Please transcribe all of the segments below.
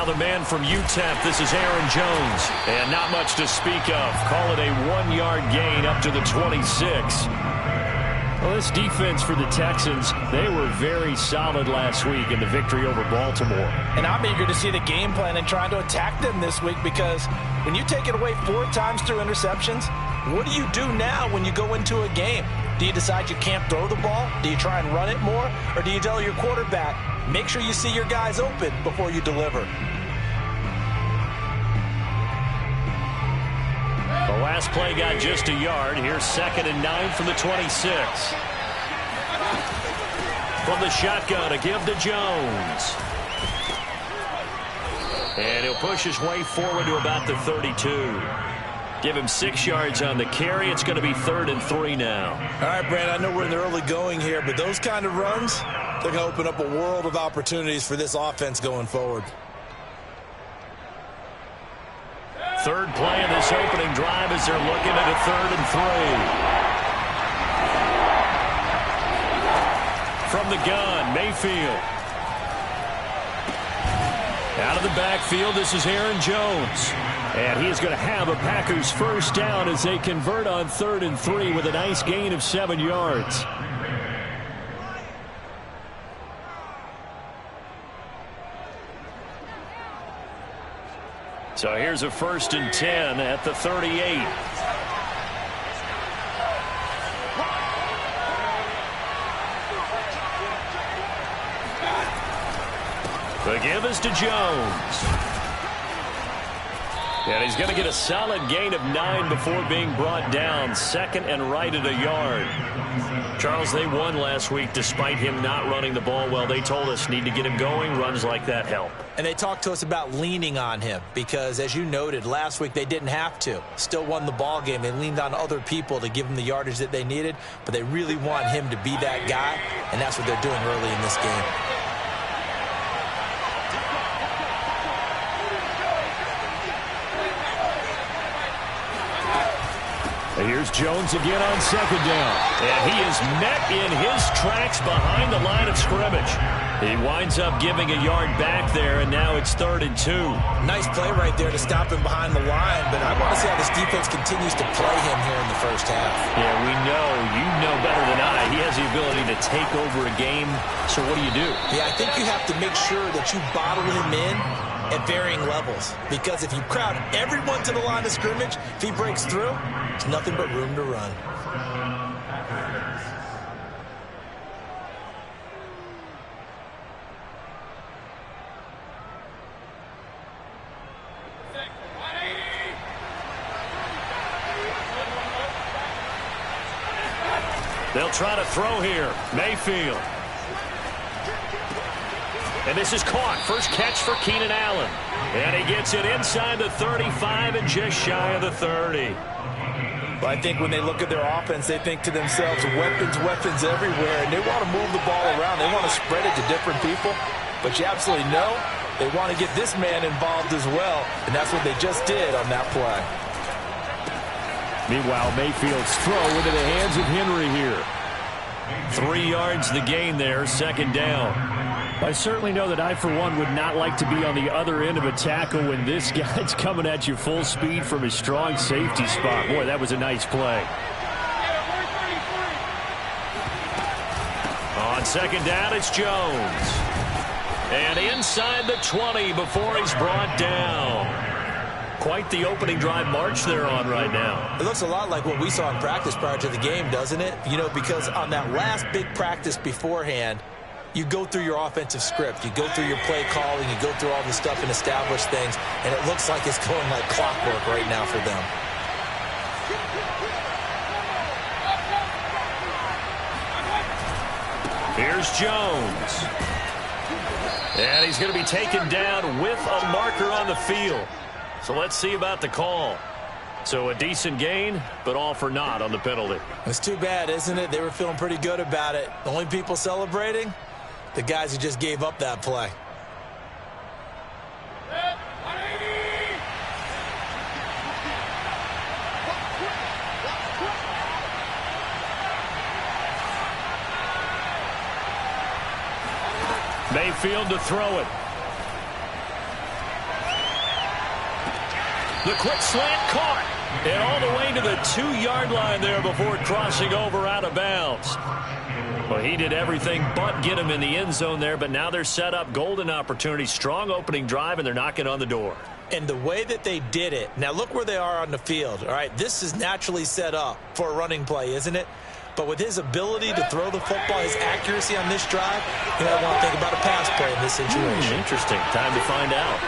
Now the man from UTEP, this is Aaron Jones. And not much to speak of. Call it a 1-yard gain up to the 26. Well, this defense for the Texans, they were very solid last week in the victory over Baltimore. And I'm eager to see the game plan and trying to attack them this week, because when you take it away 4 times through interceptions, what do you do now when you go into a game? Do you decide you can't throw the ball? Do you try and run it more? Or do you tell your quarterback, make sure you see your guys open before you deliver? The last play got just a yard. Here's 2nd and 9 from the 26. From the shotgun, a give to Jones. And he'll push his way forward to about the 32. Give him 6 yards on the carry. It's going to be 3rd and 3 now. All right, Brandon, I know we're in the early going here, but those kind of runs, they're going to open up a world of opportunities for this offense going forward. Third play of this opening drive as they're looking at a 3rd and 3. From the gun, Mayfield. Out of the backfield, this is Aaron Jones. And he is going to have a Packers first down as they convert on 3rd and 3 with a nice gain of 7 yards. So here's a 1st and 10 at the 38. The give is to Jones. And he's going to get a solid gain of 9 before being brought down. 2nd and right at a yard. Charles, they won last week despite him not running the ball well. They told us need to get him going. Runs like that help. And they talked to us about leaning on him because, as you noted, last week they didn't have to. Still won the ball game. They leaned on other people to give them the yardage that they needed, but they really want him to be that guy, and that's what they're doing early in this game. Here's Jones again on 2nd down. And he is met in his tracks behind the line of scrimmage. He winds up giving a yard back there, and now it's 3rd and 2. Nice play right there to stop him behind the line, but I want to see how this defense continues to play him here in the first half. Yeah, we know, you know better than I, he has the ability to take over a game. So what do you do? Yeah, I think you have to make sure that you bottle him in at varying levels, because if you crowd everyone to the line of scrimmage, if he breaks through, there's nothing but room to run. They'll try to throw here. Mayfield. And this is caught. First catch for Keenan Allen. And he gets it inside the 35 and just shy of the 30. Well, I think when they look at their offense, they think to themselves, weapons, weapons everywhere, and they want to move the ball around. They want to spread it to different people, but you absolutely know they want to get this man involved as well, and that's what they just did on that play. Meanwhile, Mayfield's throw into the hands of Henry here. 3 yards the gain there, 2nd down. I certainly know that I, for one, would not like to be on the other end of a tackle when this guy's coming at you full speed from his strong safety spot. Boy, that was a nice play. On 2nd down, it's Jones. And inside the 20 before he's brought down. Quite the opening drive march they're on right now. It looks a lot like what we saw in practice prior to the game, doesn't it? You know, because on that last big practice beforehand, you go through your offensive script. You go through your play calling. You go through all this stuff and establish things. And it looks like it's going like clockwork right now for them. Here's Jones. And he's going to be taken down with a marker on the field. So let's see about the call. So a decent gain, but all for naught on the penalty. It's too bad, isn't it? They were feeling pretty good about it. The only people celebrating, the guys who just gave up that play. Mayfield to throw it. The quick slant caught. And all the way to the 2-yard line there before crossing over out of bounds. Well, he did everything but get him in the end zone there, but now they're set up. Golden opportunity, strong opening drive, and they're knocking on the door. And the way that they did it, now look where they are on the field. All right, this is naturally set up for a running play, isn't it? But with his ability to throw the football, his accuracy on this drive, you might want to think about a pass play in this situation. Interesting. Time to find out.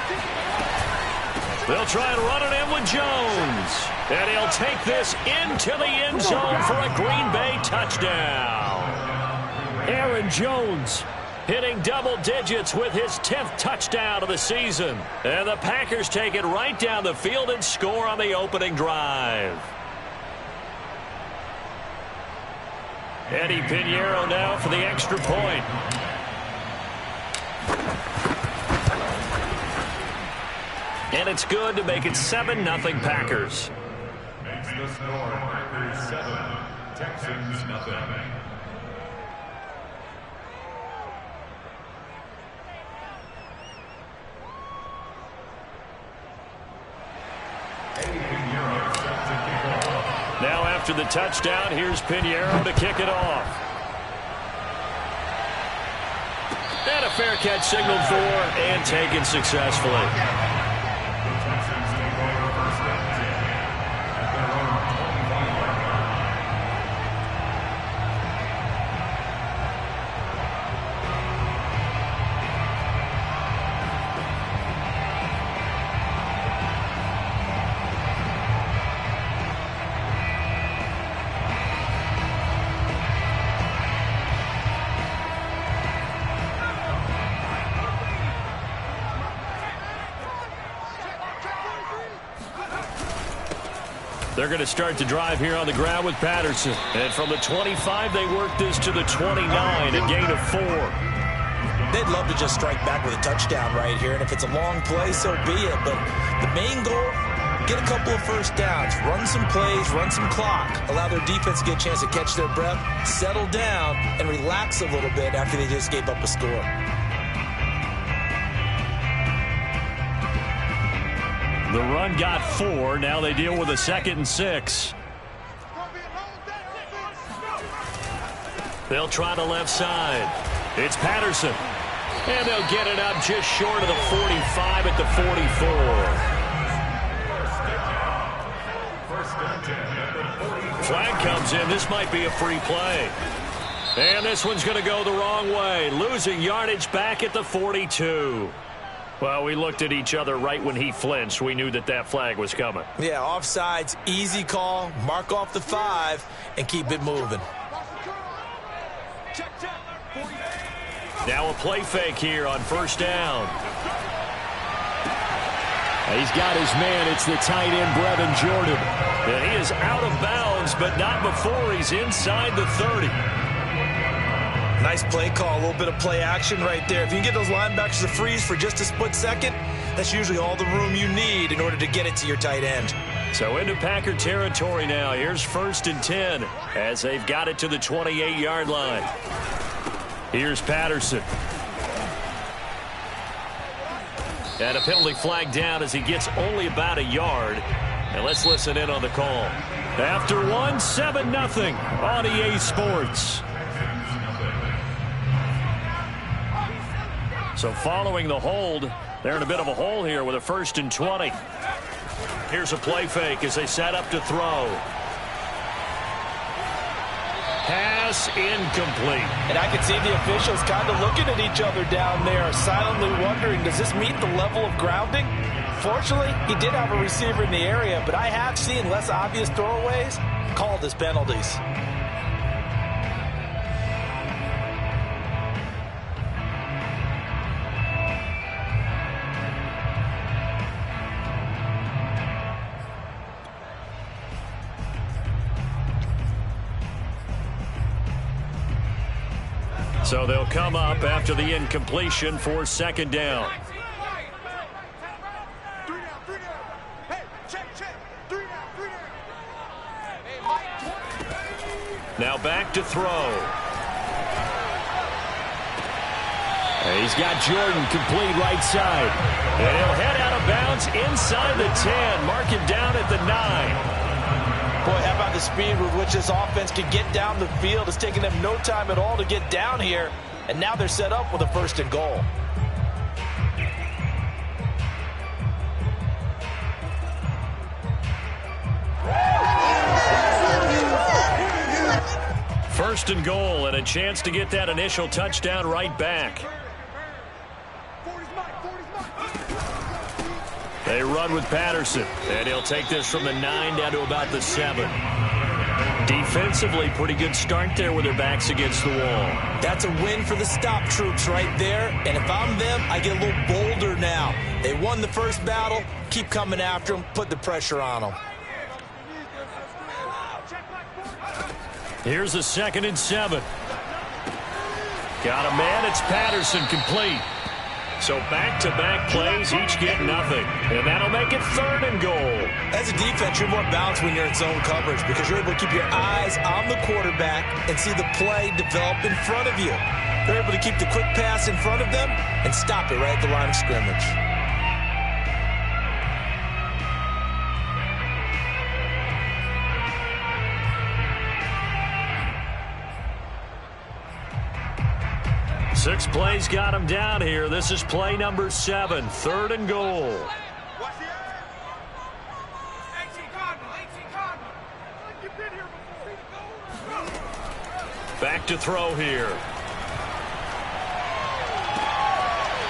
They'll try and run it in with Jones. And he'll take this into the end zone for a Green Bay touchdown. Aaron Jones hitting double digits with his 10th touchdown of the season. And the Packers take it right down the field and score on the opening drive. Eddie Pinheiro now for the extra point. And it's good to make it 7-0 Packers. Makes the score Packers 7, Texans nothing. Now after the touchdown, here's Pinheiro to kick it off. And a fair catch signaled for and taken successfully. They're going to start the drive here on the ground with Patterson. And from the 25, they work this to the 29, a gain of 4. They'd love to just strike back with a touchdown right here. And if it's a long play, so be it. But the main goal, get a couple of first downs, run some plays, run some clock, allow their defense to get a chance to catch their breath, settle down, and relax a little bit after they just gave up a score. The run got 4. Now they deal with a 2nd and 6. They'll try the left side. It's Patterson. And they'll get it up just short of the 45 at the 44. Flag comes in. This might be a free play. And this one's going to go the wrong way. Losing yardage back at the 42. Well, we looked at each other right when he flinched. We knew that that flag was coming. Yeah, offsides, easy call. Mark off the 5 and keep it moving. Now a play fake here on first down. He's got his man. It's the tight end, Brevin Jordan. And he is out of bounds, but not before he's inside the 30. Nice play call, a little bit of play action right there. If you can get those linebackers to freeze for just a split second, that's usually all the room you need in order to get it to your tight end. So into Packer territory now. Here's 1st and 10 as they've got it to the 28-yard line. Here's Patterson. And a penalty flag down as he gets only about a yard. And let's listen in on the call. After one, 7-0 on EA Sports. So following the hold, they're in a bit of a hole here with a 1st and 20. Here's a play fake as they set up to throw. Pass incomplete. And I can see the officials kind of looking at each other down there, silently wondering, does this meet the level of grounding? Fortunately, he did have a receiver in the area, but I have seen less obvious throwaways called as penalties. So they'll come up after the incompletion for 2nd down. Now back to throw. He's got Jordan complete right side. And he'll head out of bounds He's inside the 10. Mark him down at the 9. Boy, how about the speed with which this offense can get down the field? It's taking them no time at all to get down here. And now they're set up with a 1st and goal. First and goal, and a chance to get that initial touchdown right back. They run with Patterson, and he'll take this from the 9 down to about the 7. Defensively, pretty good start there with their backs against the wall. That's a win for the stop troops right there, and if I'm them, I get a little bolder now. They won the first battle, keep coming after them, put the pressure on them. Here's a 2nd and 7. Got a man, it's Patterson, complete. So back-to-back plays, each get nothing. And that'll make it 3rd and goal. As a defense, you're more balanced when you're in zone coverage because you're able to keep your eyes on the quarterback and see the play develop in front of you. They're able to keep the quick pass in front of them and stop it right at the line of scrimmage. Six plays got him down here. This is play number 7, 3rd and goal. Back to throw here.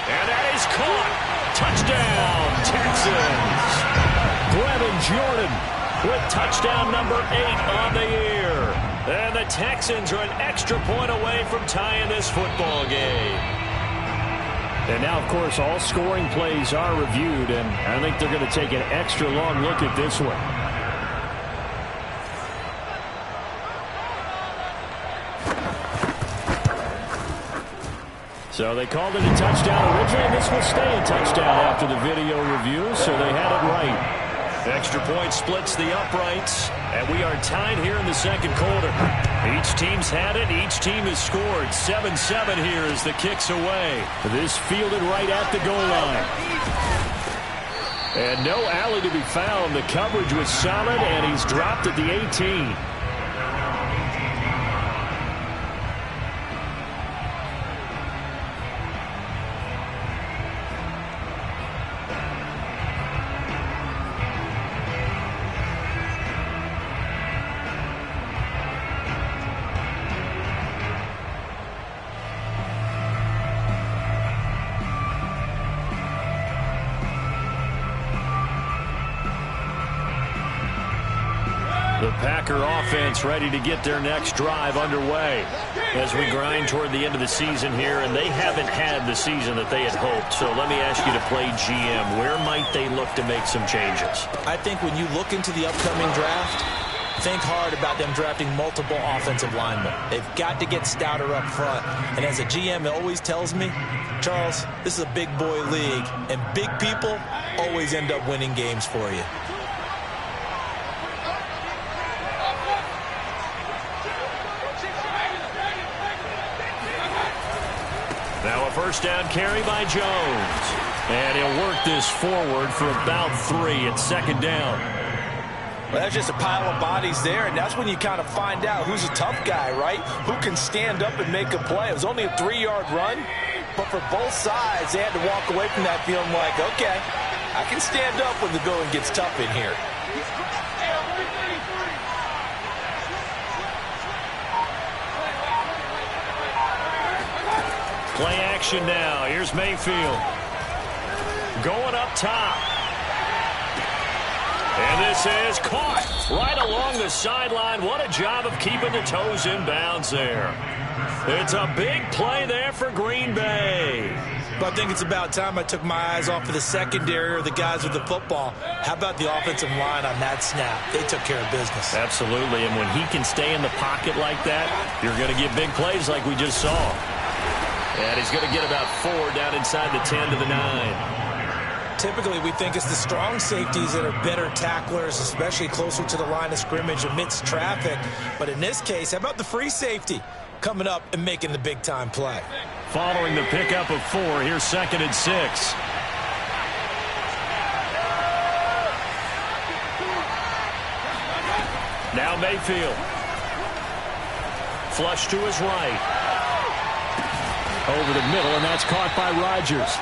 And that is caught. Touchdown, Texans. Brevin Jordan with touchdown number 8 on the year. And the Texans are an extra point away from tying this football game. And now, of course, all scoring plays are reviewed, and I think they're going to take an extra long look at this one. So they called it a touchdown originally, and this will stay a touchdown after the video review, so they had it right. Extra point splits the uprights, and we are tied here in the 2nd quarter. Each team's had it. Each team has scored. 7-7 here as the kick's away. This fielded right at the goal line. And no alley to be found. The coverage was solid, and he's dropped at the 18. The Packer offense ready to get their next drive underway as we grind toward the end of the season here, and they haven't had the season that they had hoped. So let me ask you to play GM. Where might they look to make some changes? I think when you look into the upcoming draft, think hard about them drafting multiple offensive linemen. They've got to get stouter up front. And as a GM, it always tells me, Charles, this is a big boy league, and big people always end up winning games for you. Now a first down carry by Jones. And he'll work this forward for about 3 at 2nd down. Well, that's just a pile of bodies there, and that's when you kind of find out who's a tough guy, right? Who can stand up and make a play. It was only a 3-yard run, but for both sides, they had to walk away from that feeling like, okay, I can stand up when the going gets tough in here. Play action now. Here's Mayfield. Going up top. And this is caught right along the sideline. What a job of keeping the toes in bounds there. It's a big play there for Green Bay. But I think it's about time I took my eyes off of the secondary or the guys with the football. How about the offensive line on that snap? They took care of business. Absolutely, and when he can stay in the pocket like that, you're going to get big plays like we just saw. And he's going to get about 4 down inside the 10 to the 9. Typically, we think it's the strong safeties that are better tacklers, especially closer to the line of scrimmage amidst traffic. But in this case, how about the free safety coming up and making the big-time play? Following the pickup of 4, here's 2nd and 6. Now Mayfield. Flush to his right. Over the middle, and that's caught by Rodgers.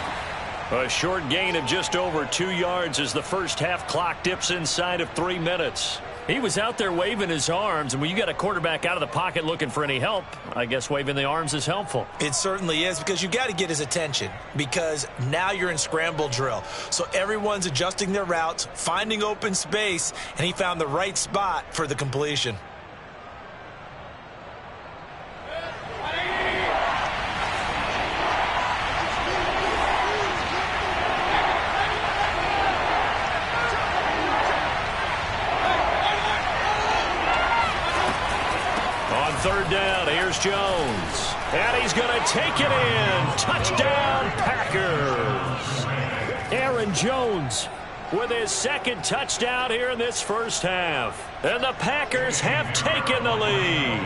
A short gain of just over 2 yards as the first half clock dips inside of 3 minutes. He was out there waving his arms, and when you got a quarterback out of the pocket looking for any help, I guess waving the arms is helpful. It certainly is, because you got to get his attention, because now you're in scramble drill. So everyone's adjusting their routes, finding open space, and he found the right spot for the completion. Third down, here's Jones. And he's going to take it in. Touchdown, Packers. Aaron Jones with his second touchdown here in this first half. And the Packers have taken the lead.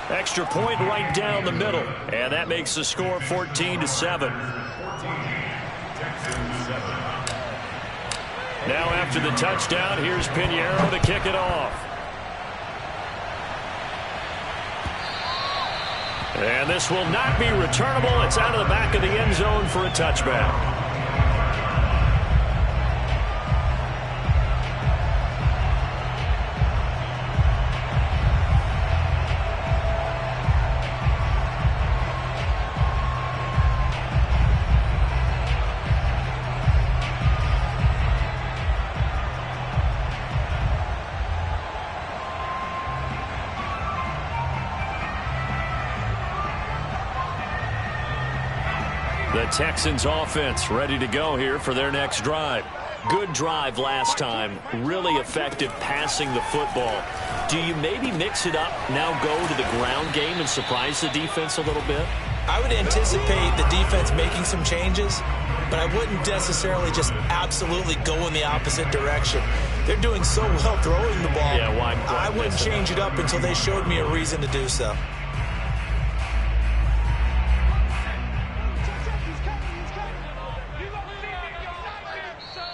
Extra point right down the middle. And that makes the score 14-7. Now after the touchdown, here's Pinheiro to kick it off. And this will not be returnable. It's out of the back of the end zone for a touchback. The Texans offense ready to go here for their next drive. Good drive last time. Really effective passing the football. Do you maybe mix it up, now go to the ground game and surprise the defense a little bit? I would anticipate the defense making some changes, but I wouldn't necessarily just absolutely go in the opposite direction. They're doing so well throwing the ball. Yeah, why I wouldn't change it up until they showed me a reason to do so.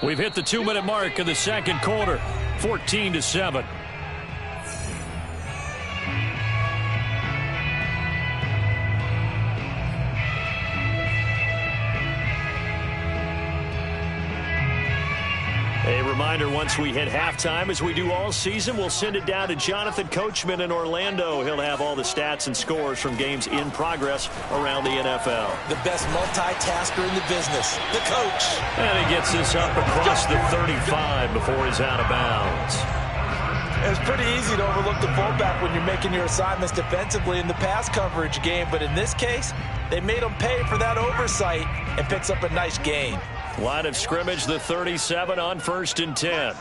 We've hit the 2-minute mark of the second quarter, 14-7. A reminder, once we hit halftime, as we do all season, we'll send it down to Jonathan Coachman in Orlando. He'll have all the stats and scores from games in progress around the NFL. The best multitasker in the business, the coach. And he gets this up across the 35 before he's out of bounds. It's pretty easy to overlook the fullback when you're making your assignments defensively in the pass coverage game, but in this case, they made him pay for that oversight and picks up a nice gain. Line of scrimmage, the 37 on 1st and 10.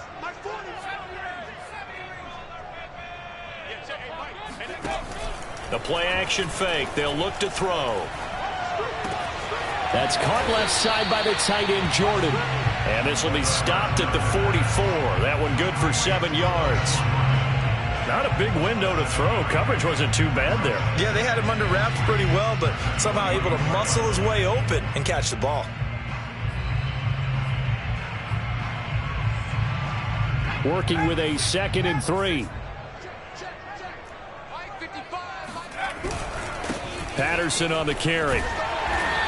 The play action fake. They'll look to throw. That's caught left side by the tight end, Jordan. And this will be stopped at the 44. That one good for 7 yards. Not a big window to throw. Coverage wasn't too bad there. Yeah, they had him under wraps pretty well, but somehow able to muscle his way open and catch the ball. Working with a 2nd and 3. Patterson on the carry.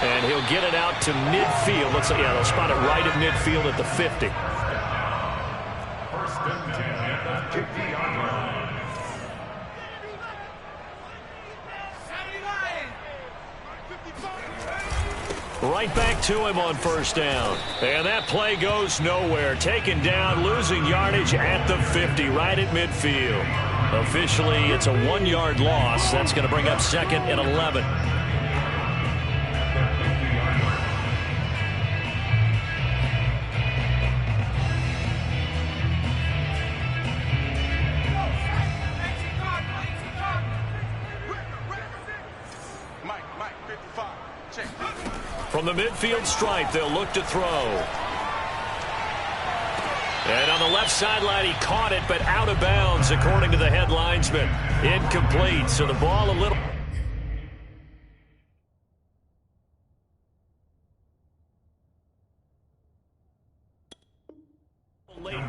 And he'll get it out to midfield. Looks like, yeah, they'll spot it right at midfield at the 50. 1st and 10 at the 50-yard line. Right back to him on 1st down. And that play goes nowhere. Taken down, losing yardage at the 50, right at midfield. Officially, it's a 1-yard loss. That's going to bring up 2nd and 11. From the midfield stripe, they'll look to throw. And on the left sideline, he caught it, but out of bounds, according to the head linesman. Incomplete, so the ball a little...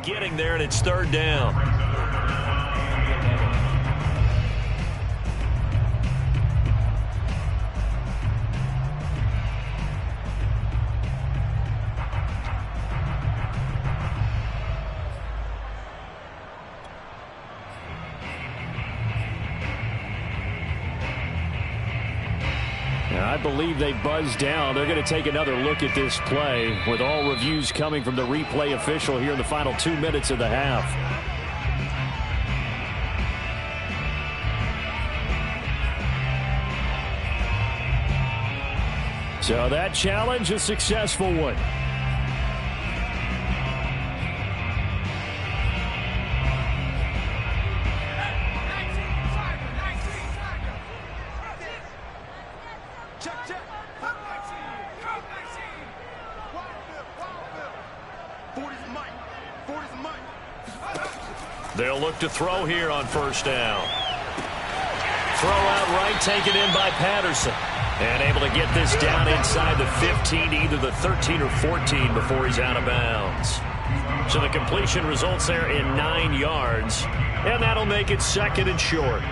getting there, and it's third down. I believe they buzzed down. They're going to take another look at this play with all reviews coming from the replay official here in the final 2 minutes of the half. So that challenge, a successful one. They'll look to throw here on first down. Throw out right, taken in by Patterson. And able to get this down inside the 15, either the 13 or 14 before he's out of bounds. So the completion results there in 9 yards. And that'll make it second and short.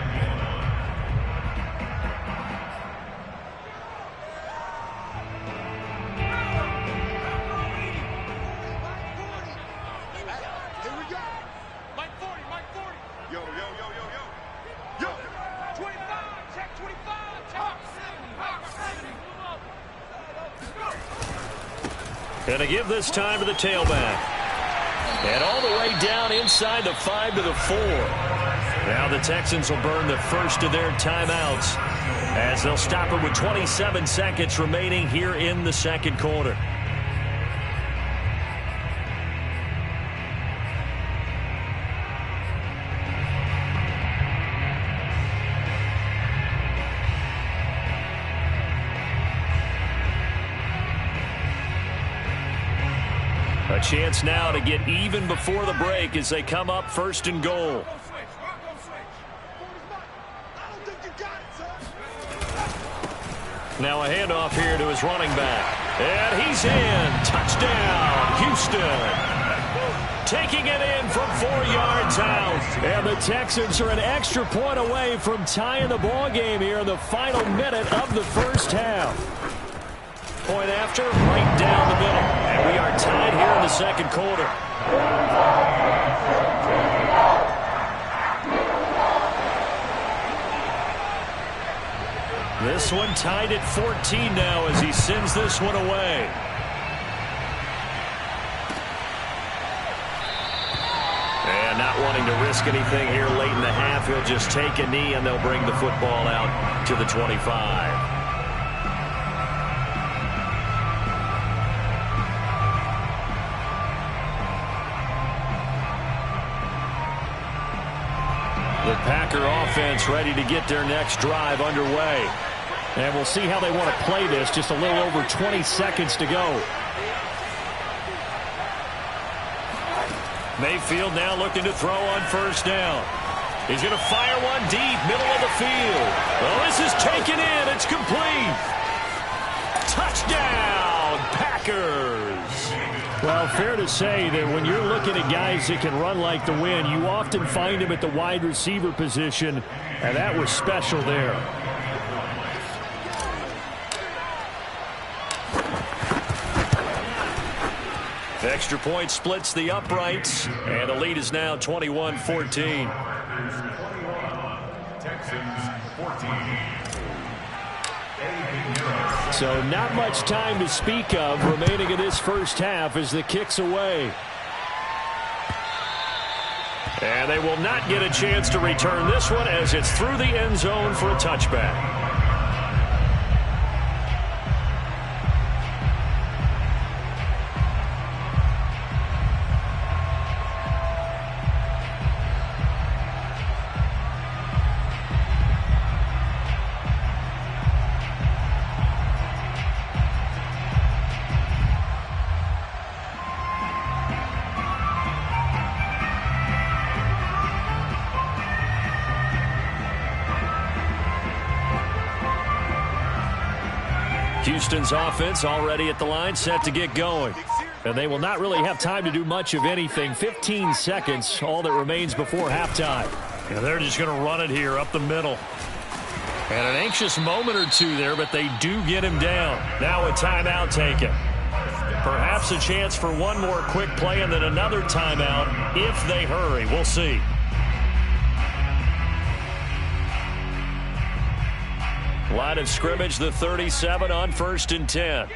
And to give this time to the tailback. And all the way down inside the 5 to the 4. Now the Texans will burn the first of their timeouts as they'll stop it with 27 seconds remaining here in the second quarter. A chance now to get even before the break as they come up first and goal. Now a handoff here to his running back. And he's in. Touchdown, Houston. Taking it in from 4 yards out. And the Texans are an extra point away from tying the ball game here in the final minute of the first half. Point after, right down the middle. And we are tied here in the second quarter. This one tied at 14 now as he sends this one away. And not wanting to risk anything here late in the half, he'll just take a knee and they'll bring the football out to the 25. The Packer offense ready to get their next drive underway. And we'll see how they want to play this. Just a little over 20 seconds to go. Mayfield now looking to throw on first down. He's going to fire one deep, middle of the field. Well, this is taken in. It's complete. Touchdown, Packers. Well, fair to say that when you're looking at guys that can run like the wind, you often find them at the wide receiver position, and that was special there. The extra point splits the uprights, and the lead is now 21-14. Texans 14. So not much time to speak of remaining in this first half as the kick's away. And they will not get a chance to return this one as it's through the end zone for a touchback. Houston's offense already at the line, set to get going. And they will not really have time to do much of anything. 15 seconds, all that remains before halftime. And they're just going to run it here up the middle. And an anxious moment or two there, but they do get him down. Now a timeout taken. Perhaps a chance for one more quick play and then another timeout if they hurry. We'll see. Line of scrimmage, the 37 on 1st and 10.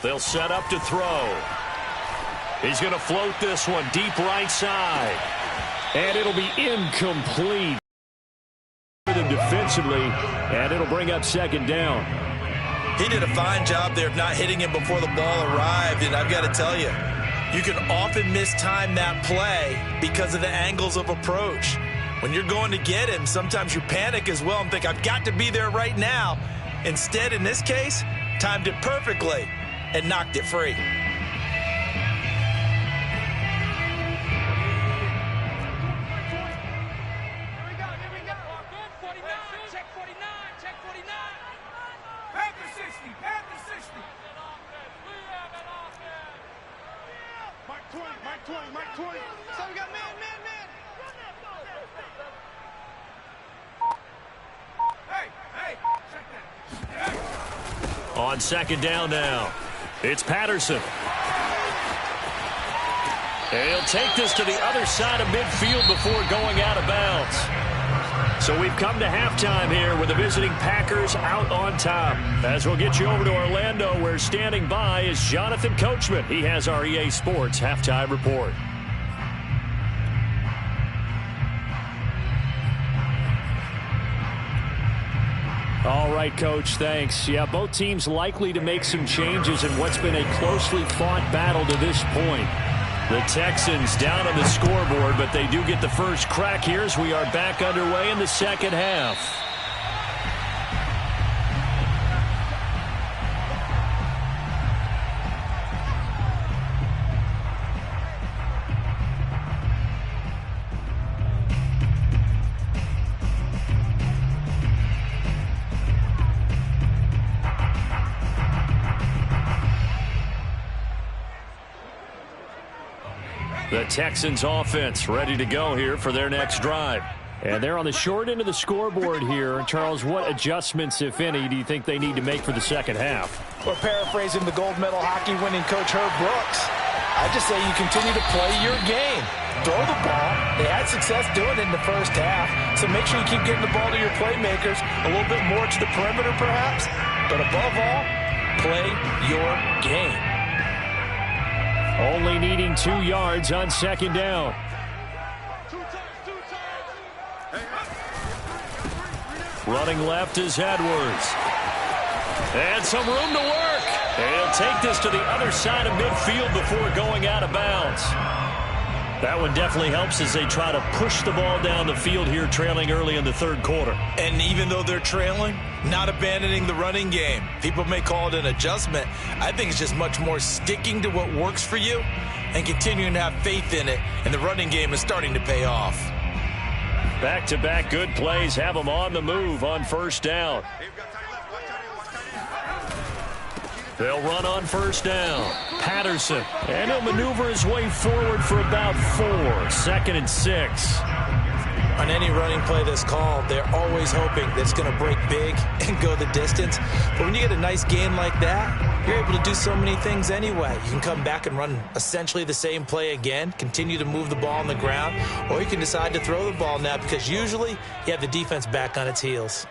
They'll set up to throw. He's going to float this one deep right side. And it'll be incomplete. Defensively, and it'll bring up 2nd down. He did a fine job there of not hitting him before the ball arrived, and I've got to tell you, you can often mistime that play because of the angles of approach. When you're going to get him, sometimes you panic as well and think, I've got to be there right now. Instead, in this case, timed it perfectly and knocked it free. On 2nd down now, it's Patterson. And he'll take this to the other side of midfield before going out of bounds. So we've come to halftime here with the visiting Packers out on top. As we'll get you over to Orlando, where standing by is Jonathan Coachman. He has our EA Sports halftime report. All right, Coach, thanks. Yeah, both teams likely to make some changes in what's been a closely fought battle to this point. The Texans down on the scoreboard, but they do get the first crack here as we are back underway in the second half. The Texans offense ready to go here for their next drive. And they're on the short end of the scoreboard here. Charles, what adjustments, if any, do you think they need to make for the second half? We're paraphrasing the gold medal hockey winning coach Herb Brooks. I just say you continue to play your game. Throw the ball. They had success doing it in the first half. So make sure you keep getting the ball to your playmakers, a little bit more to the perimeter perhaps. But above all, play your game. Only needing 2 yards on 2nd down. Running left is Edwards. And some room to work. And he'll take this to the other side of midfield before going out of bounds. That one definitely helps as they try to push the ball down the field here, trailing early in the 3rd quarter. And even though they're trailing, not abandoning the running game. People may call it an adjustment. I think it's just much more sticking to what works for you and continuing to have faith in it. And the running game is starting to pay off. Back-to-back good plays have them on the move on 1st down. They'll run on 1st down. Patterson. And he'll maneuver his way forward for about 4. 2nd and 6. On any running play that's called, they're always hoping that it's going to break big and go the distance. But when you get a nice gain like that, you're able to do so many things anyway. You can come back and run essentially the same play again, continue to move the ball on the ground, or you can decide to throw the ball now because usually you have the defense back on its heels.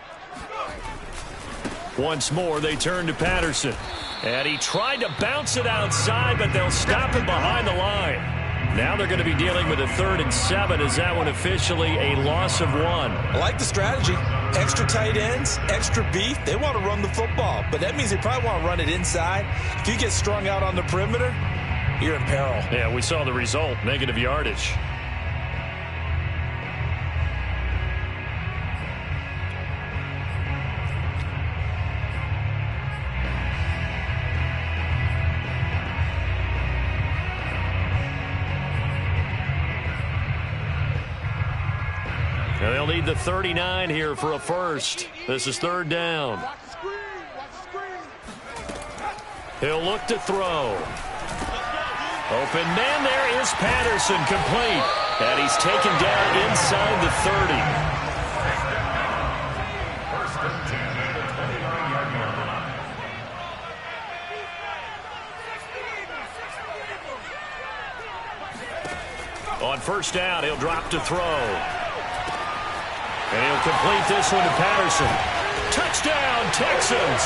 Once more, they turn to Patterson. And he tried to bounce it outside, but they'll stop him behind the line. Now they're going to be dealing with a 3rd and 7. Is that one officially a loss of 1? I like the strategy. Extra tight ends, extra beef. They want to run the football, but that means they probably want to run it inside. If you get strung out on the perimeter, you're in peril. Yeah, we saw the result, negative yardage. They'll need the 39 here for a first. This is third down. He'll look to throw. Open man, there is Patterson, complete. And he's taken down inside the 30. First and 10 at the 29-yard line. On first down, he'll drop to throw. And he'll complete this one to Patterson. Touchdown, Texans.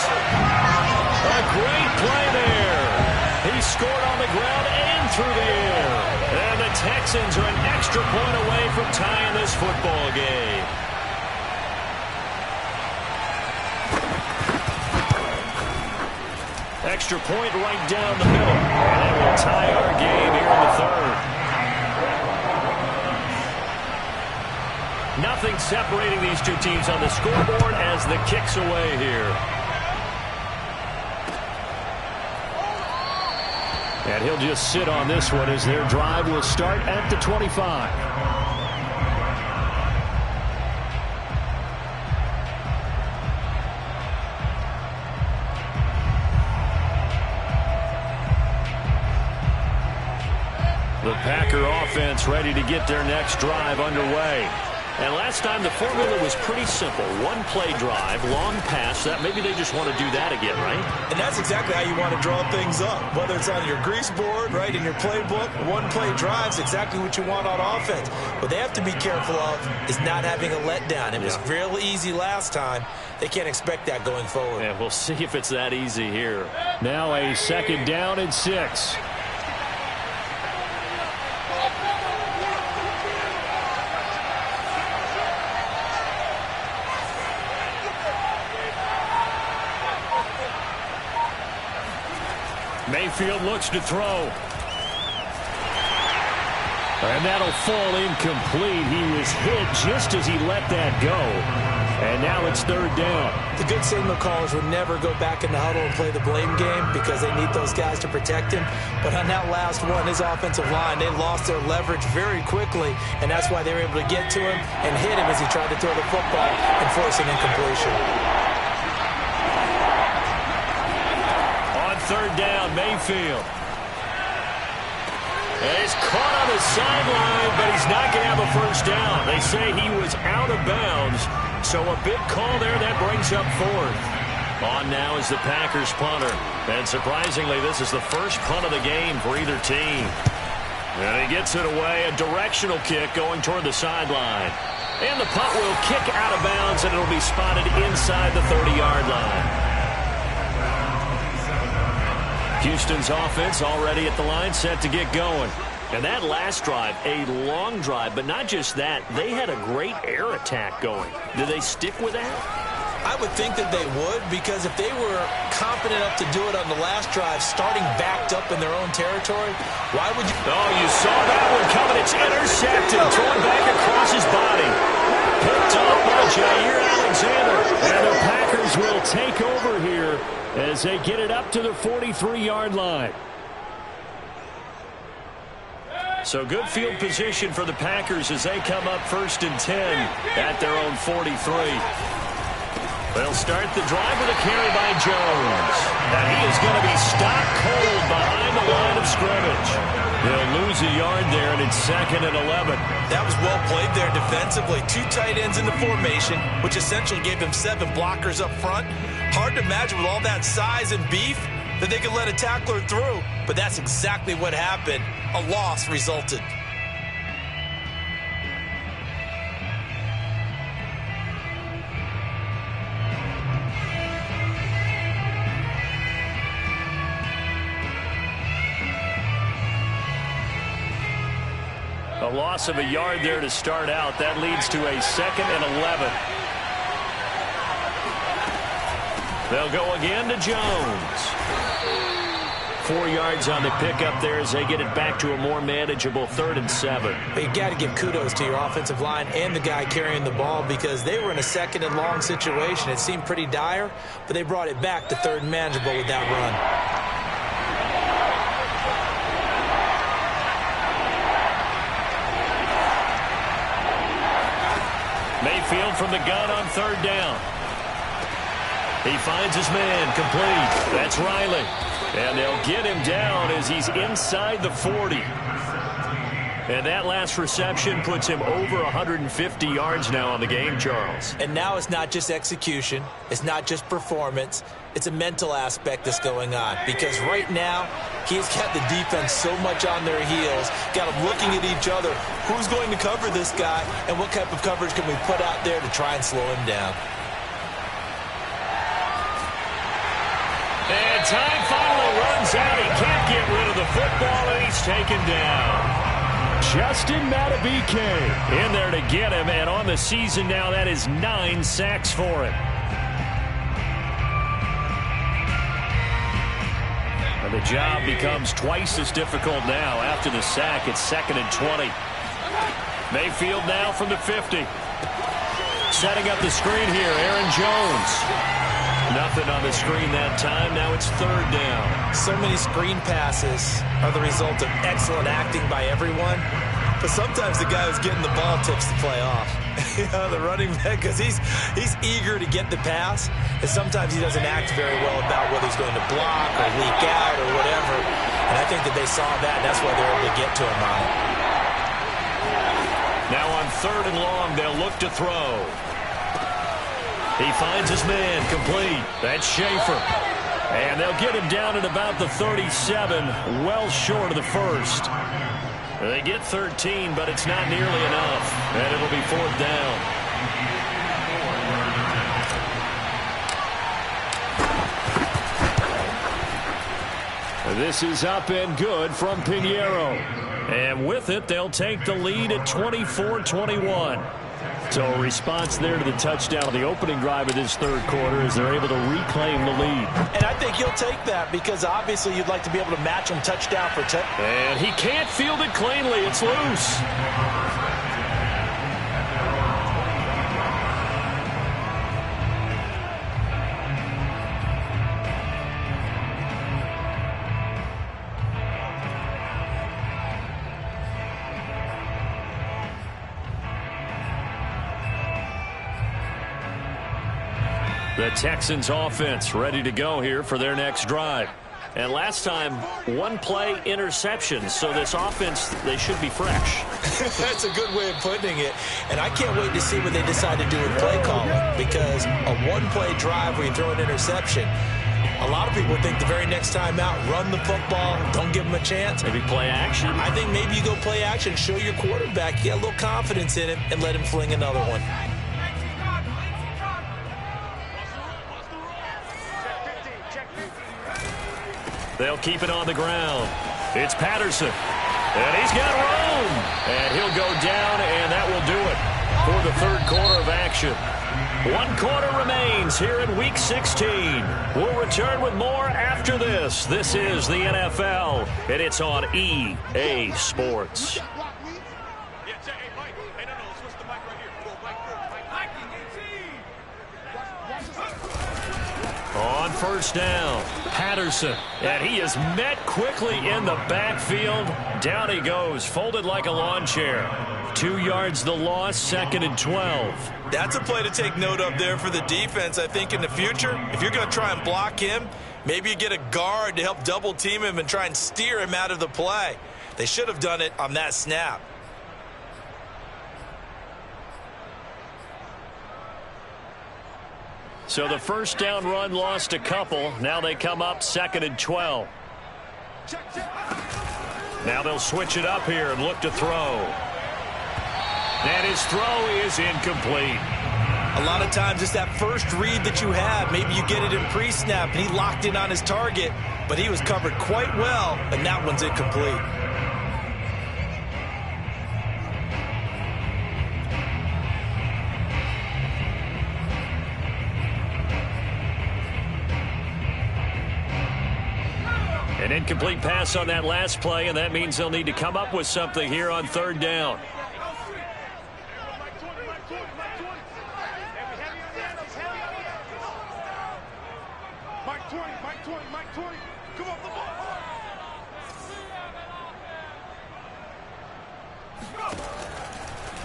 A great play there. He scored on the ground and through the air. And the Texans are an extra point away from tying this football game. Extra point right down the middle. And it will tie our game here in the third. Nothing separating these two teams on the scoreboard as the kick's away here. And he'll just sit on this one as their drive will start at the 25. The Packer offense ready to get their next drive underway. And last time the formula was pretty simple. One play drive, long pass. That maybe they just want to do that again, right? And that's exactly how you want to draw things up. Whether it's on your grease board, right, in your playbook, one play drives exactly what you want on offense. What they have to be careful of is not having a letdown. It was real easy last time. They can't expect that going forward. Yeah, we'll see if it's that easy here. Now a second down and 6. Mayfield looks to throw. And that'll fall incomplete. He was hit just as he let that go. And now it's third down. The good signal callers would never go back in the huddle and play the blame game because they need those guys to protect him. But on that last one, his offensive line, they lost their leverage very quickly, and that's why they were able to get to him and hit him as he tried to throw the football and force an incompletion. Third down, Mayfield. And he's caught on the sideline, but he's not going to have a first down. They say he was out of bounds, so a big call there that brings up fourth. On now is the Packers punter. And surprisingly, this is the first punt of the game for either team. And he gets it away, a directional kick going toward the sideline. And the punt will kick out of bounds, and it'll be spotted inside the 30-yard line. Houston's offense already at the line, set to get going. And that last drive, a long drive, but not just that. They had a great air attack going. Do they stick with that? I would think that they would, because if they were confident enough to do it on the last drive, starting backed up in their own territory, why would you? Oh, you saw that one coming. It's intercepted, thrown back across his body. Picked off by Jair Alexander. And the Packers will take over here as they get it up to the 43-yard line. So good field position for the Packers as they come up first and 10 at their own 43. They'll start the drive with a carry by Jones. And he is going to be stopped cold behind the line of scrimmage. They'll lose a yard there, and it's second and 11. That was well played there defensively. Two tight ends in the formation, which essentially gave them 7 blockers up front. Hard to imagine with all that size and beef that they could let a tackler through. But that's exactly what happened. A loss resulted. A loss of a yard there to start out. That leads to a second and 11. They'll go again to Jones. 4 yards on the pickup there as they get it back to a more manageable 3rd and 7. But you got to give kudos to your offensive line and the guy carrying the ball, because they were in a second and long situation. It seemed pretty dire, but they brought it back to 3rd and manageable with that run. Mayfield from the gun on third down. He finds his man, complete. That's Riley. And they'll get him down as he's inside the 40. And that last reception puts him over 150 yards now on the game, Charles. And now it's not just execution. It's not just performance. It's a mental aspect that's going on. Because right now, he's got the defense so much on their heels, got them looking at each other. Who's going to cover this guy, and what type of coverage can we put out there to try and slow him down? And time finally runs out. He can't get rid of the football, and he's taken down. Justin Madubuike in there to get him, and on the season now, that is 9 sacks for him. And the job becomes twice as difficult now after the sack. It's 2nd and 20. Mayfield now from the 50. Setting up the screen here, Aaron Jones. Nothing on the screen that time. Now it's 3rd down. So many screen passes are the result of excellent acting by everyone. But sometimes the guy who's getting the ball tips the play off. The running back, because he's eager to get the pass. And sometimes he doesn't act very well about whether he's going to block or leak out or whatever. And I think that they saw that, and that's why they're able to get to him on it. Now on 3rd and long, they'll look to throw. He finds his man, complete. That's Schaefer. And they'll get him down at about the 37, well short of the first. They get 13, but it's not nearly enough. And it'll be 4th down. This is up and good from Pinheiro. And with it, they'll take the lead at 24-21. So a response there to the touchdown of the opening drive of this 3rd quarter as they're able to reclaim the lead. And I think he'll take that because obviously you'd like to be able to match him touchdown for touchdown. And he can't field it cleanly. It's loose. The Texans offense ready to go here for their next drive. And last time, 1-play interception. So this offense, they should be fresh. That's a good way of putting it. And I can't wait to see what they decide to do with play calling. Because a 1-play drive where you throw an interception, a lot of people think the very next time out, run the football, don't give them a chance. Maybe play action. I think maybe you go play action, show your quarterback, get a little confidence in him, and let him fling another one. They'll keep it on the ground. It's Patterson. And he's got room. And he'll go down, and that will do it for the 3rd quarter of action. 1 quarter remains here in Week 16. We'll return with more after this. This is the NFL, and it's on EA Sports. On 1st down, Patterson, and he is met quickly in the backfield. Down he goes, folded like a lawn chair. 2 yards the loss, 2nd and 12. That's a play to take note of there for the defense, I think, in the future. If you're going to try and block him, maybe you get a guard to help double team him and try and steer him out of the play. They should have done it on that snap. So the 1st down run lost a couple. Now they come up 2nd and 12. Now they'll switch it up here and look to throw. And his throw is incomplete. A lot of times it's that first read that you have. Maybe you get it in pre-snap and he locked in on his target, but he was covered quite well, and that one's incomplete. An incomplete pass on that last play, and that means they'll need to come up with something here on 3rd down.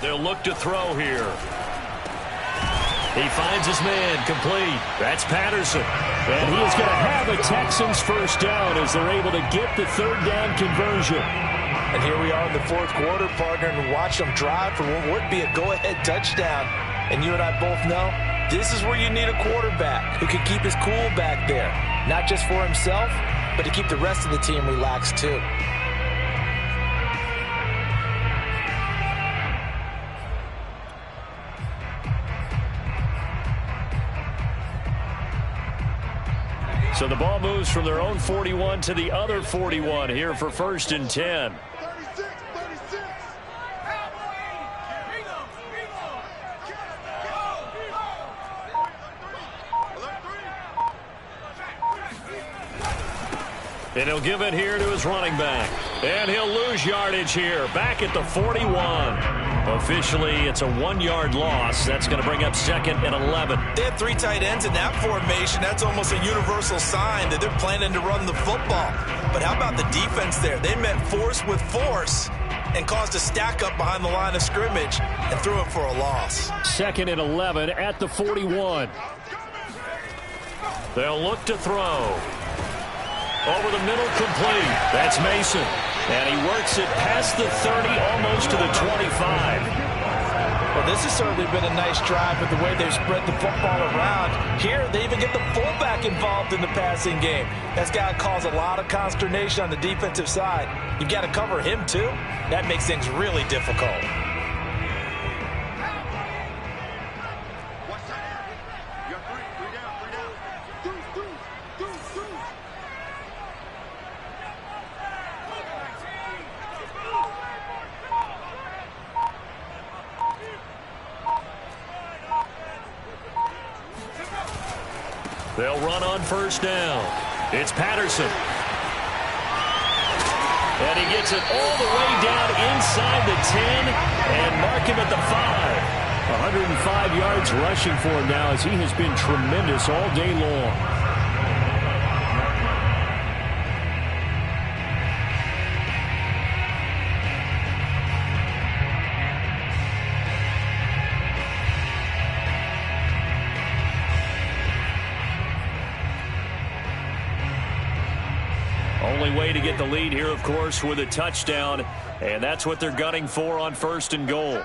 They'll look to throw here. He finds his man, complete. That's Patterson. And he is going to have a Texans first down as they're able to get the third down conversion. And here we are in the fourth quarter, partner, and watch them drive for what would be a go-ahead touchdown. And you and I both know this is where you need a quarterback who can keep his cool back there. Not just for himself, but to keep the rest of the team relaxed too. So the ball moves from their own 41 to the other 41 here for 1st and 10. And he'll give it here to his running back. And he'll lose yardage here. Back at the 41. Officially, it's a 1-yard loss. That's going to bring up 2nd and 11. They have 3 tight ends in that formation. That's almost a universal sign that they're planning to run the football. But how about the defense there? They met force with force and caused a stack up behind the line of scrimmage and threw it for a loss. 2nd and 11 at the 41. They'll look to throw. Over the middle, complete. That's Mason. And he works it past the 30, almost to the 25. Well, this has certainly been a nice drive with the way they've spread the football around. Here, they even get the fullback involved in the passing game. That's got to cause a lot of consternation on the defensive side. You've got to cover him, too. That makes things really difficult. They'll run on 1st down. It's Patterson. And he gets it all the way down inside the 10 and mark him at the 5. 105 yards rushing for him now as he has been tremendous all day long. Only way to get the lead here, of course, with a touchdown, and that's what they're gunning for on 1st and goal.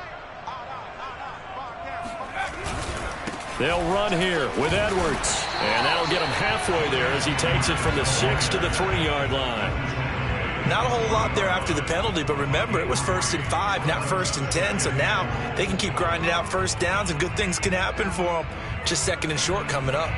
They'll run here with Edwards, and that'll get him halfway there as he takes it from the 6 to the 3-yard line. Not a whole lot there after the penalty, but remember, it was 1st and 5, not 1st and 10, so now they can keep grinding out first downs, and good things can happen for them. Just 2nd and short coming up.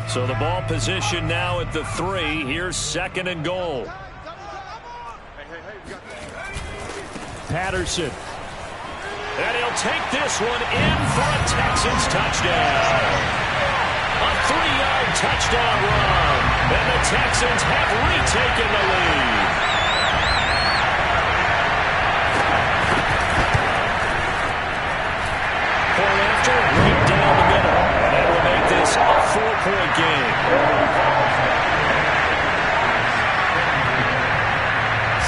So the ball position now at the 3. Here's 2nd and goal. Patterson. And he'll take this one in for a Texans touchdown. A 3-yard touchdown run. And the Texans have retaken the lead. Point after, right down the middle. And that will make this a 4-point game.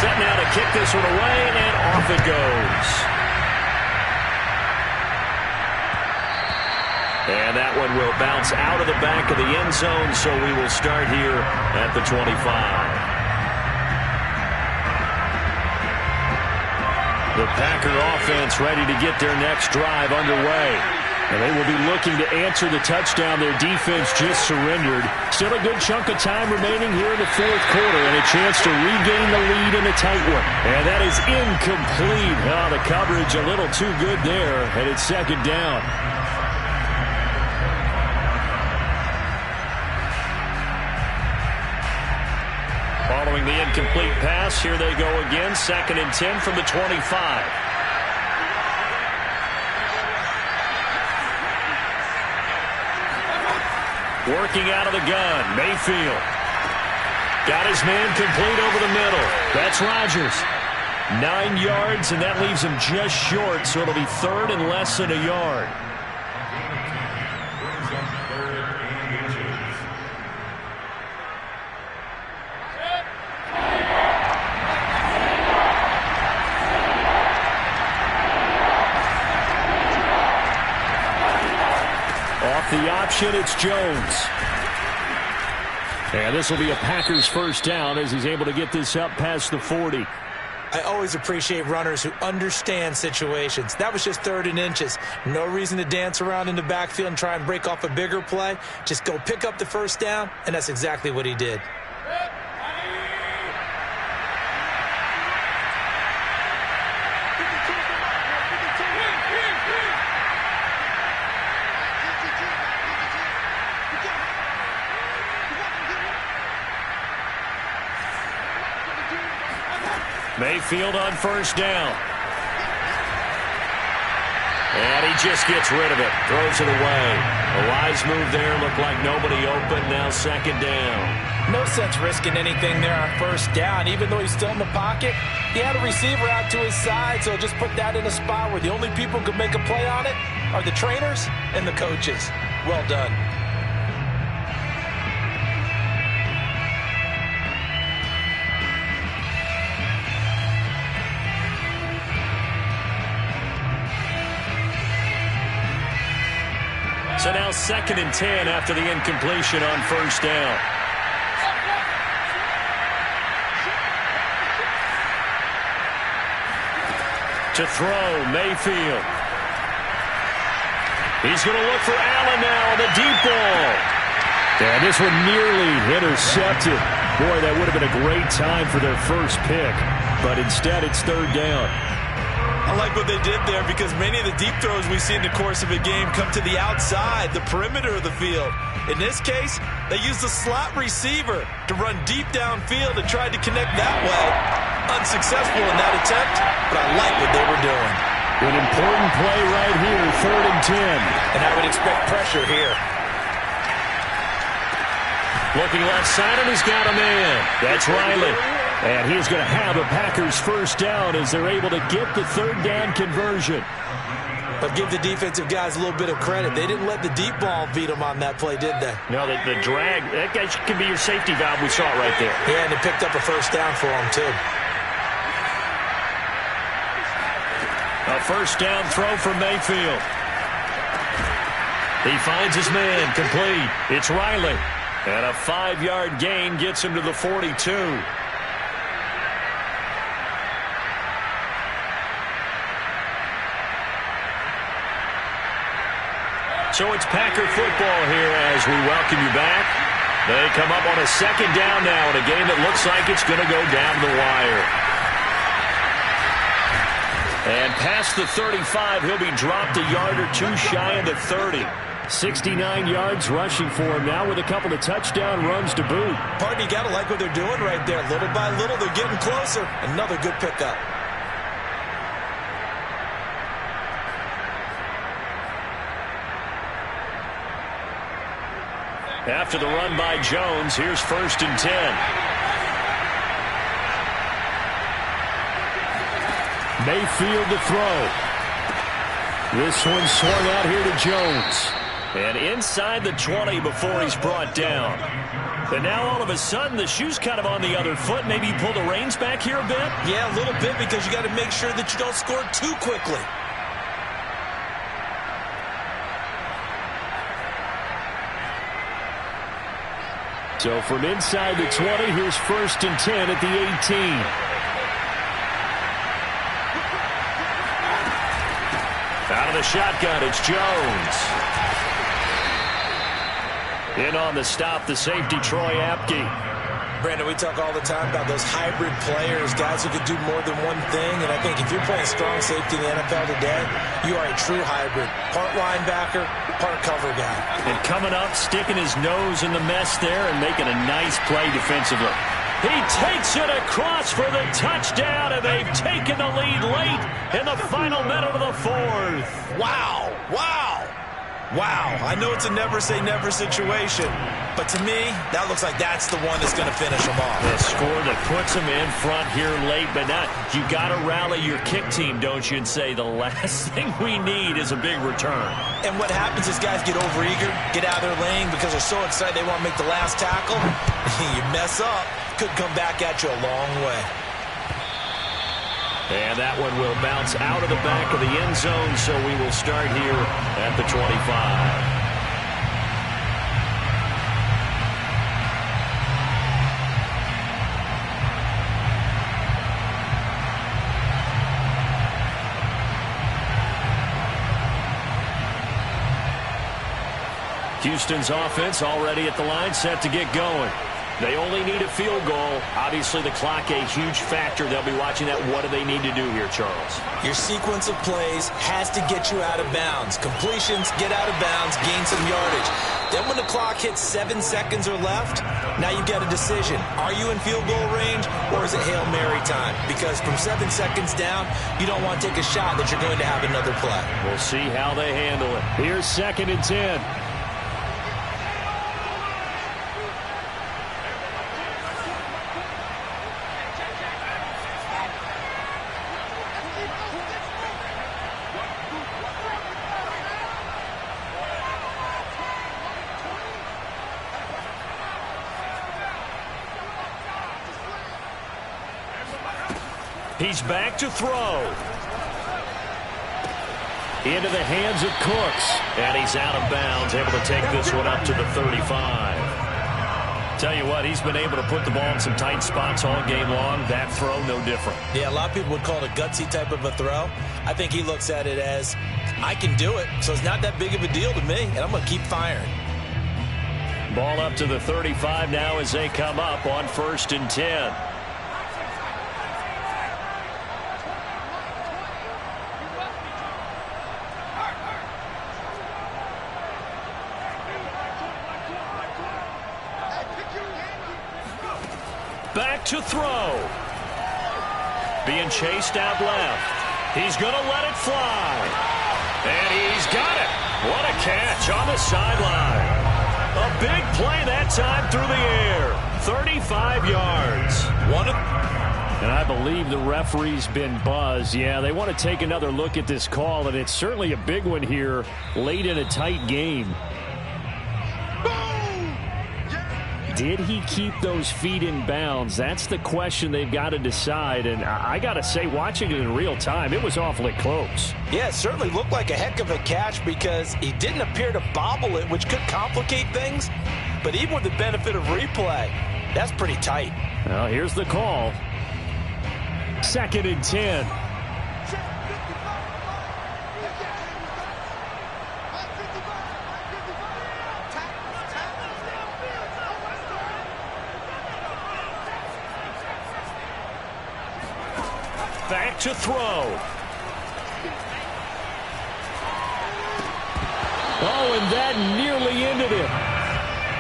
Set now to kick this one away, and off it goes. And that one will bounce out of the back of the end zone, so we will start here at the 25. The Packer offense ready to get their next drive underway. And they will be looking to answer the touchdown their defense just surrendered. Still a good chunk of time remaining here in the fourth quarter and a chance to regain the lead in a tight one. And that is incomplete. Oh, the coverage a little too good there, and it's 2nd down. Following the incomplete pass, here they go again. 2nd and 10 from the 25. Working out of the gun, Mayfield. Got his man complete over the middle. That's Rodgers. 9 yards, and that leaves him just short, so it'll be 3rd and less than a yard. option. It's Jones. And this will be a Packers first down as he's able to get this up past the 40. I always appreciate runners who understand situations. That was just 3rd and inches. No reason to dance around in the backfield and try and break off a bigger play. Just go pick up the first down, and that's exactly what he did. Mayfield on first down. And he just gets rid of it. Throws it away. A wise move there. Looked like nobody open. Now 2nd down. No sense risking anything there on first down. Even though he's still in the pocket, he had a receiver out to his side, so just put that in a spot where the only people who can make a play on it are the trainers and the coaches. Well done. So now 2nd and 10 after the incompletion on first down. To throw, Mayfield. He's going to look for Allen now on the deep ball. And this one nearly intercepted. Boy, that would have been a great time for their first pick. But instead, it's 3rd down. I like what they did there because many of the deep throws we see in the course of a game come to the outside, the perimeter of the field. In this case, they used the slot receiver to run deep downfield and tried to connect that way. Unsuccessful in that attempt, but I like what they were doing. An important play right here, 3rd and 10. And I would expect pressure here. Looking left side, and he's got a man. That's Riley. And he's going to have a Packers first down as they're able to get the 3rd down conversion. But give the defensive guys a little bit of credit. They didn't let the deep ball beat them on that play, did they? No, the drag, that guy can be your safety valve. We saw it right there. Yeah, and they picked up a first down for him, too. A first down throw for Mayfield. He finds his man, complete. It's Riley. And a 5-yard gain gets him to the 42. So it's Packer football here as we welcome you back. They come up on a 2nd down now in a game that looks like it's going to go down the wire. And past the 35, he'll be dropped a yard or two shy of the 30. 69 yards rushing for him now with a couple of touchdown runs to boot. Pardon, you got to like what they're doing right there. Little by little, they're getting closer. Another good pickup. After the run by Jones, here's 1st and 10. Mayfield to throw. This one swung out here to Jones. And inside the 20 before he's brought down. And now all of a sudden the shoe's kind of on the other foot. Maybe you pull the reins back here a bit? Yeah, a little bit because you got to make sure that you don't score too quickly. So from inside the 20, here's 1st and 10 at the 18. Out of the shotgun, it's Jones. In on the stop, the safety, Troy Apke. Brandon, we talk all the time about those hybrid players, guys who can do more than one thing. And I think if you're playing strong safety in the NFL today, you are a true hybrid. Part linebacker, part cover guy. And coming up, sticking his nose in the mess there and making a nice play defensively. He takes it across for the touchdown, and they've taken the lead late in the final minute of the 4th. Wow, wow. Wow, I know it's a never-say-never situation, but to me, that looks like that's the one that's going to finish them off. The score that puts them in front here late, but not. You got to rally your kick team, don't you, and say the last thing we need is a big return. And what happens is guys get overeager, get out of their lane because they're so excited they want to make the last tackle. You mess up, could come back at you a long way. And that one will bounce out of the back of the end zone, so we will start here at the 25. Houston's offense already at the line, set to get going. They only need a field goal. Obviously, the clock a huge factor. They'll be watching that. What do they need to do here, Charles? Your sequence of plays has to get you out of bounds. Completions, get out of bounds, gain some yardage. Then when the clock hits 7 seconds or left, now you get a decision. Are you in field goal range, or is it Hail Mary time? Because from 7 seconds down, you don't want to take a shot that you're going to have another play. We'll see how they handle it. Here's 2nd and 10. He's back to throw. Into the hands of Cooks. And he's out of bounds, able to take this one up to the 35. Tell you what, he's been able to put the ball in some tight spots all game long. That throw, no different. Yeah, a lot of people would call it a gutsy type of a throw. I think he looks at it as, I can do it, so it's not that big of a deal to me, and I'm going to keep firing. Ball up to the 35 now as they come up on 1st and 10. Back to throw. Being chased out left. He's going to let it fly. And he's got it. What a catch on the sideline. A big play that time through the air. 35 yards. And I believe the referee's been buzzed. Yeah, they want to take another look at this call, and it's certainly a big one here late in a tight game. Did he keep those feet in bounds? That's the question they've got to decide. And I got to say, watching it in real time, it was awfully close. Yeah, it certainly looked like a heck of a catch because he didn't appear to bobble it, which could complicate things. But even with the benefit of replay, that's pretty tight. Well, here's the call. 2nd and 10. Back to throw. Oh, and that nearly ended it.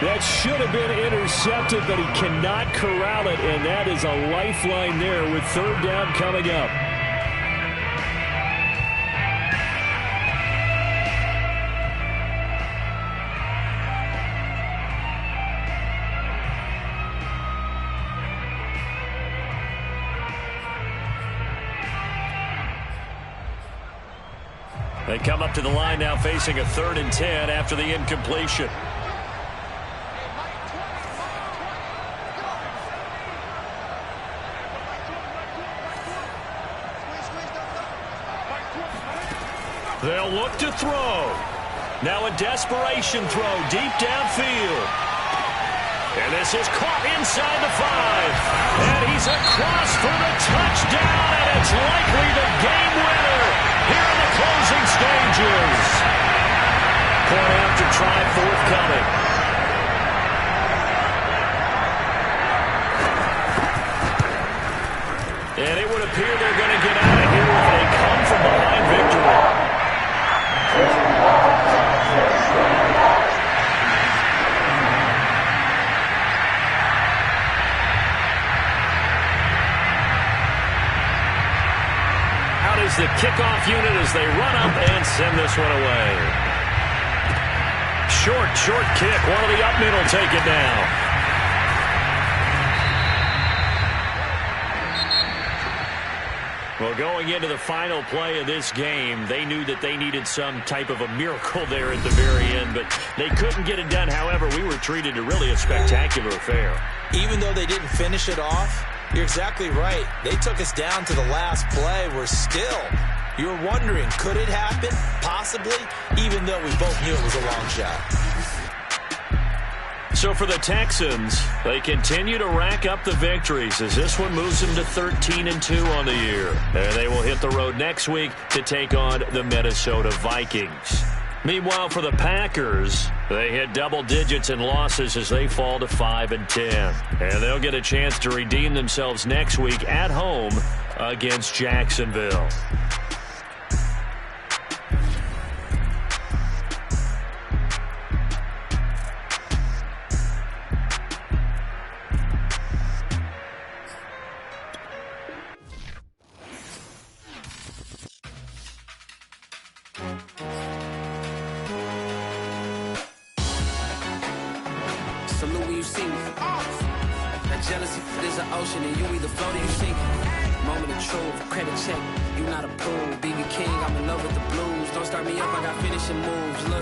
That should have been intercepted, but he cannot corral it, and that is a lifeline there with 3rd down coming up. They come up to the line now facing a 3rd and 10 after the incompletion. They'll look to throw. Now a desperation throw deep downfield. And this is caught inside the 5. And he's across for the touchdown, and it's likely the game winner here in the closing stages. Point after try forthcoming. And it would appear they're going to get out of here with a come-from-behind victory. Is the kickoff unit as they run up and send this one away. Short kick. One of the up middle take it down. Well, going into the final play of this game, they knew that they needed some type of a miracle there at the very end, but they couldn't get it done. However, we were treated to really a spectacular affair. Even though they didn't finish it off, you're exactly right. They took us down to the last play. We're still, you were wondering, could it happen? Possibly, even though we both knew it was a long shot. So for the Texans, they continue to rack up the victories as this one moves them to 13-2 on the year. And they will hit the road next week to take on the Minnesota Vikings. Meanwhile, for the Packers, they hit double digits in losses as they fall to 5-10. And they'll get a chance to redeem themselves next week at home against Jacksonville. Salute when you see me. That jealousy is an ocean, and you either float or you sink. Moment of truth, credit check, you not approved. BB King, I'm in love with the blues. Don't start me up, I got finishing moves. Look.